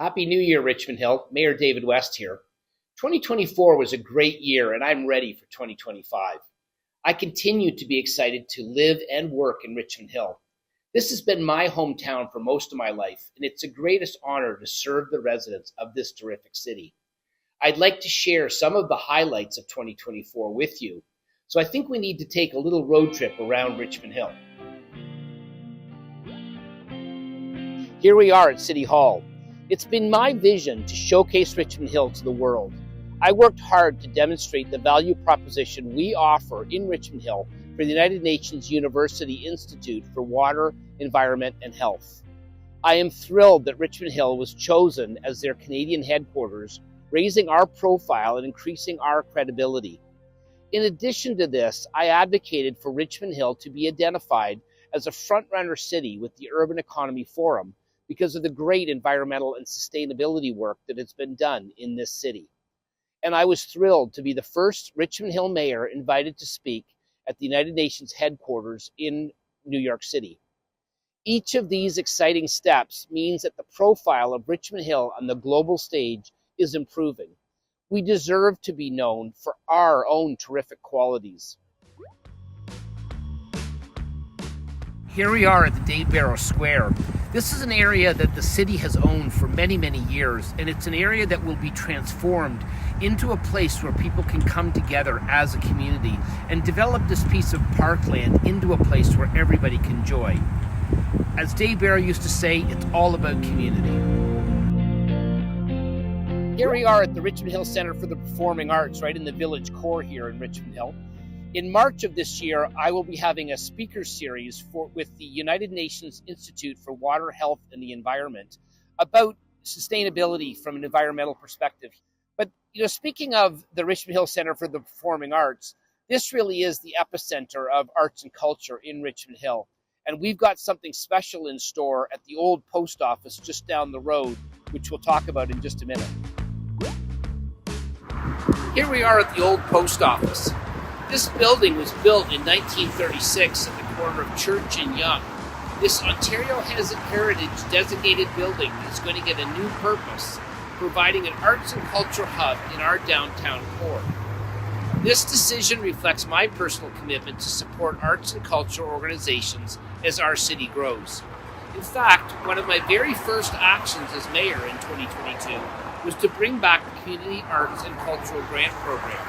Happy New Year, Richmond Hill. Mayor David West here. 2024 was a great year, and I'm ready for 2025. I continue to be excited to live and work in Richmond Hill. This has been my hometown for most of my life, and it's a greatest honor to serve the residents of this terrific city. I'd like to share some of the highlights of 2024 with you, so I think we need to take a little road trip around Richmond Hill. Here we are at City Hall. It's been my vision to showcase Richmond Hill to the world. I worked hard to demonstrate the value proposition we offer in Richmond Hill for the United Nations University Institute for Water, Environment, and Health. I am thrilled that Richmond Hill was chosen as their Canadian headquarters, raising our profile and increasing our credibility. In addition to this, I advocated for Richmond Hill to be identified as a front-runner city with the Urban Economy Forum, because of the great environmental and sustainability work that has been done in this city. And I was thrilled to be the first Richmond Hill mayor invited to speak at the United Nations headquarters in New York City. Each of these exciting steps means that the profile of Richmond Hill on the global stage is improving. We deserve to be known for our own terrific qualities. Here we are at the Dave Barrow Square. This is an area that the city has owned for many, many years, and it's an area that will be transformed into a place where people can come together as a community and develop this piece of parkland into a place where everybody can enjoy. As Dave Barrow used to say, it's all about community. Here we are at the Richmond Hill Center for the Performing Arts, right in the village core here in Richmond Hill. In March of this year, I will be having a speaker series with the United Nations Institute for Water, Health, and the Environment about sustainability from an environmental perspective. But speaking of the Richmond Hill Center for the Performing Arts, this really is the epicenter of arts and culture in Richmond Hill. And we've got something special in store at the old post office just down the road, which we'll talk about in just a minute. Here we are at the old post office. This building was built in 1936 at the corner of Church and Yonge. This Ontario Heritage designated building is going to get a new purpose, providing an arts and culture hub in our downtown core. This decision reflects my personal commitment to support arts and culture organizations as our city grows. In fact, one of my very first actions as mayor in 2022 was to bring back the Community Arts and Cultural Grant Program.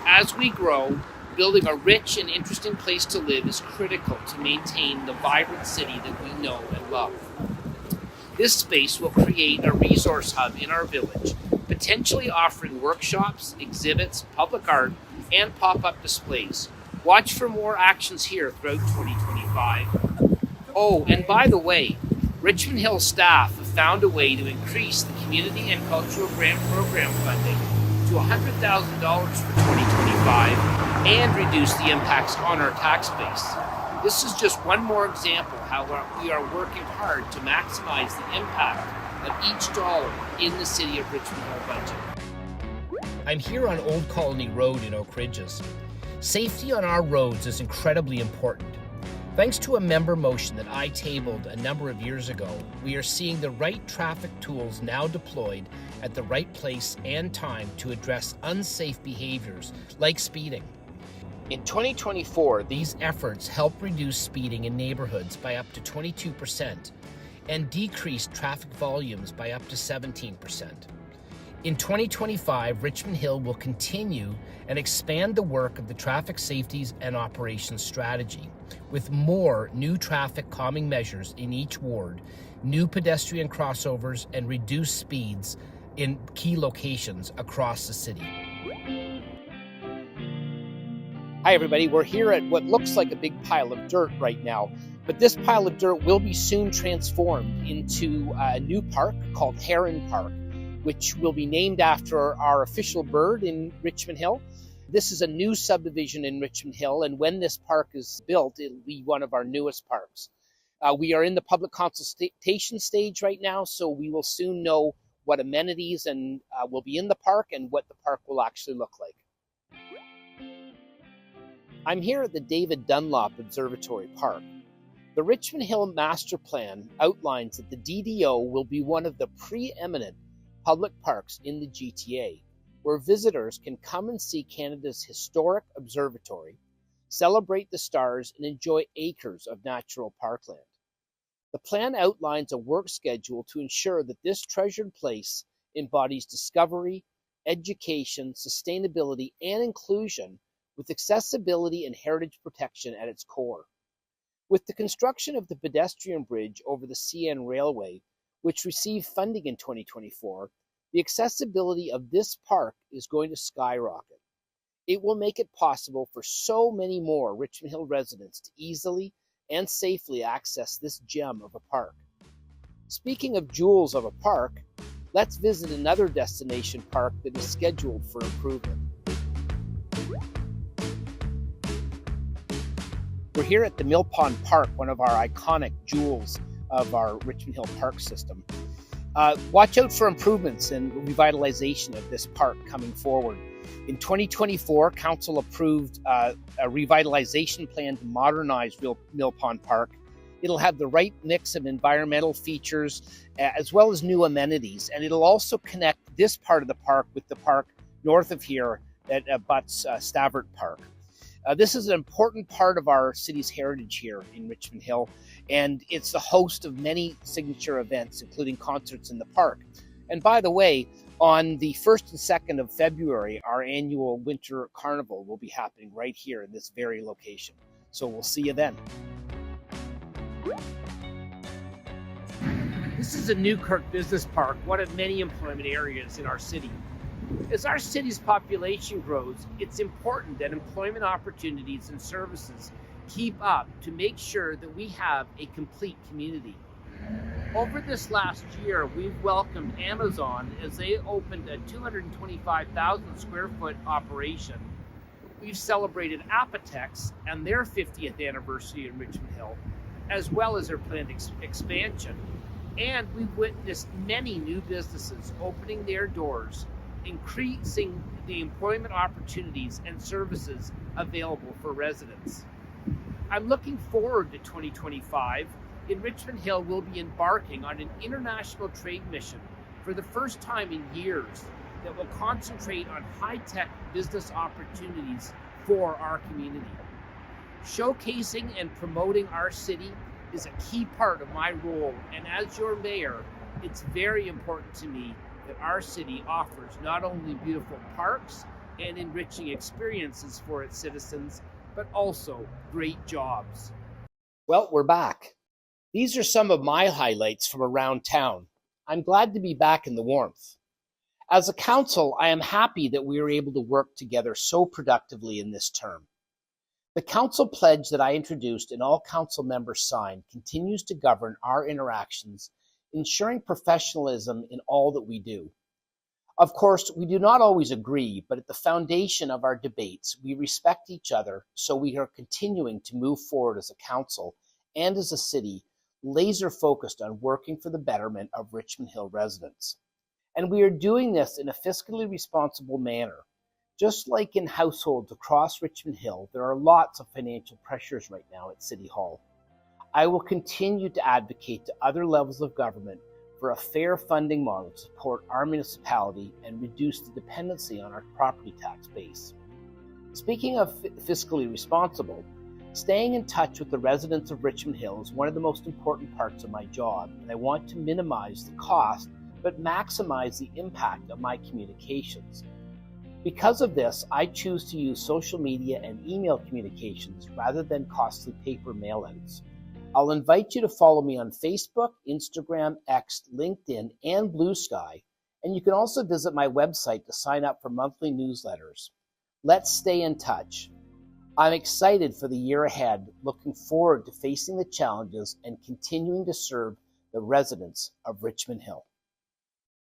As we grow, building a rich and interesting place to live is critical to maintain the vibrant city that we know and love. This space will create a resource hub in our village, potentially offering workshops, exhibits, public art, and pop-up displays. Watch for more actions here throughout 2025. Oh, and by the way, Richmond Hill staff have found a way to increase the Community and Cultural Grant Program funding to $100,000 for 2025 and reduce the impacts on our tax base. This is just one more example how we are working hard to maximize the impact of each dollar in the City of Richmond Hill budget. I'm here on Old Colony Road in Oak Ridges. Safety on our roads is incredibly important. Thanks to a member motion that I tabled a number of years ago, we are seeing the right traffic tools now deployed at the right place and time to address unsafe behaviors like speeding. In 2024, these efforts helped reduce speeding in neighborhoods by up to 22% and decreased traffic volumes by up to 17%. In 2025, Richmond Hill will continue and expand the work of the Traffic Safeties and Operations Strategy with more new traffic calming measures in each ward, new pedestrian crossovers, and reduced speeds in key locations across the city. Hi everybody, we're here at what looks like a big pile of dirt right now, but this pile of dirt will be soon transformed into a new park called Heron Park, which will be named after our official bird in Richmond Hill. This is a new subdivision in Richmond Hill, and when this park is built, it'll be one of our newest parks. We are in the public consultation stage right now, so we will soon know what amenities and will be in the park and what the park will actually look like. I'm here at the David Dunlop Observatory Park. The Richmond Hill Master Plan outlines that the DDO will be one of the preeminent public parks in the GTA, where visitors can come and see Canada's historic observatory, celebrate the stars, and enjoy acres of natural parkland. The plan outlines a work schedule to ensure that this treasured place embodies discovery, education, sustainability, and inclusion, with accessibility and heritage protection at its core. With the construction of the pedestrian bridge over the CN Railway, which received funding in 2024, the accessibility of this park is going to skyrocket. It will make it possible for so many more Richmond Hill residents to easily and safely access this gem of a park. Speaking of jewels of a park, let's visit another destination park that is scheduled for improvement. We're here at the Mill Pond Park, one of our iconic jewels of our Richmond Hill park system. Watch out for improvements and revitalization of this park coming forward. In 2024, Council approved a revitalization plan to modernize Mill Pond Park. It'll have the right mix of environmental features as well as new amenities, and it'll also connect this part of the park with the park north of here that abuts Stavert Park. This is an important part of our city's heritage here in Richmond Hill, and it's the host of many signature events, including concerts in the park. And by the way, on the 1st and 2nd of February, our annual Winter Carnival will be happening right here in this very location. So we'll see you then. This is a Newkirk Business Park, one of many employment areas in our city. As our city's population grows, it's important that employment opportunities and services keep up to make sure that we have a complete community. Over this last year, we've welcomed Amazon as they opened a 225,000 square foot operation. We've celebrated Apotex and their 50th anniversary in Richmond Hill, as well as their planned expansion. And we've witnessed many new businesses opening their doors, increasing the employment opportunities and services available for residents. I'm looking forward to 2025. In Richmond Hill, we'll be embarking on an international trade mission for the first time in years that will concentrate on high-tech business opportunities for our community. Showcasing and promoting our city is a key part of my role, and as your mayor, it's very important to me that our city offers not only beautiful parks and enriching experiences for its citizens, but also great jobs. Well, we're back. These are some of my highlights from around town. I'm glad to be back in the warmth. As a council, I am happy that we were able to work together so productively in this term. The council pledge that I introduced and all council members signed continues to govern our interactions, ensuring professionalism in all that we do. Of course, we do not always agree, but at the foundation of our debates, we respect each other, so we are continuing to move forward as a council and as a city, laser focused on working for the betterment of Richmond Hill residents. And we are doing this in a fiscally responsible manner. Just like in households across Richmond Hill, there are lots of financial pressures right now at City Hall. I will continue to advocate to other levels of government for a fair funding model to support our municipality and reduce the dependency on our property tax base. Speaking of fiscally responsible, staying in touch with the residents of Richmond Hill is one of the most important parts of my job, and I want to minimize the cost but maximize the impact of my communications. Because of this, I choose to use social media and email communications rather than costly paper mailouts. I'll invite you to follow me on Facebook, Instagram, X, LinkedIn, and Blue Sky, and you can also visit my website to sign up for monthly newsletters. Let's stay in touch. I'm excited for the year ahead, looking forward to facing the challenges and continuing to serve the residents of Richmond Hill.